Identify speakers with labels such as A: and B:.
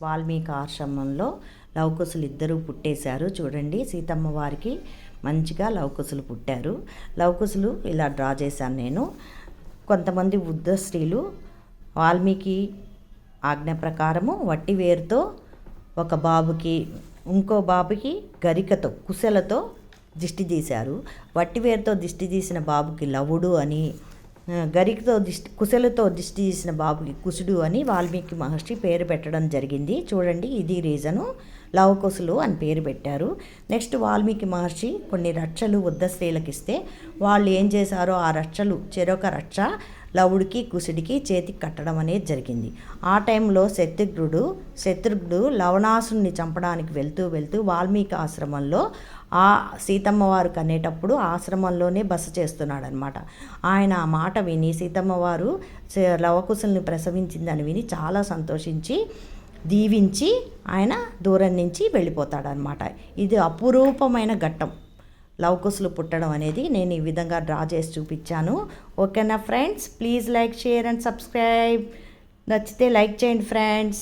A: వాల్మీకి ఆశ్రమంలో లవకుశులు ఇద్దరూ పుట్టేశారు. చూడండి, సీతమ్మ వారికి మంచిగా లవకుశులు పుట్టారు. లవకుశులు ఇలా డ్రా చేశాను నేను. కొంతమంది వృద్ధ స్త్రీలు వాల్మీకి ఆజ్ఞ ప్రకారము వట్టి వేరుతో ఒక బాబుకి, ఇంకో బాబుకి గరికతో కుశలతో దిష్టి తీశారు. వట్టి వేరుతో దిష్టి తీసిన బాబుకి లవుడు అని, గరికతో కుశలతో దిష్టి తీసిన బాబుకి కుశుడు అని వాల్మీకి మహర్షి పేరు పెట్టడం జరిగింది. చూడండి, ఇది రీజను లవకుశులు అని పేరు పెట్టారు. నెక్స్ట్ వాల్మీకి మహర్షి కొన్ని రక్షలు వృద్ధ స్త్రీలకు ఇస్తే వాళ్ళు ఏం చేశారో ఆ రక్షలు చెరొక రక్ష లవుడికి కుశుడికి చేతికి కట్టడం అనేది జరిగింది. ఆ టైంలో శత్రుఘ్నుడు లవణాసుని చంపడానికి వెళ్తూ వాల్మీకి ఆశ్రమంలో ఆ సీతమ్మ వారు కనేటప్పుడు ఆశ్రమంలోనే బస చేస్తున్నాడనమాట. ఆయన ఆ మాట విని సీతమ్మ వారు లవకుశుల్ని ప్రసవించిందని విని చాలా సంతోషించి దీవించి ఆయన దూరం నుంచి వెళ్ళిపోతాడనమాట. ఇది అపురూపమైన ఘట్టం. లవకుశులు పుట్టడం అనేది నేను ఈ విధంగా డ్రా చేసి చూపించాను. ఓకేనా friends, please like, share and subscribe. నచ్చితే లైక్ చేయండి ఫ్రెండ్స్.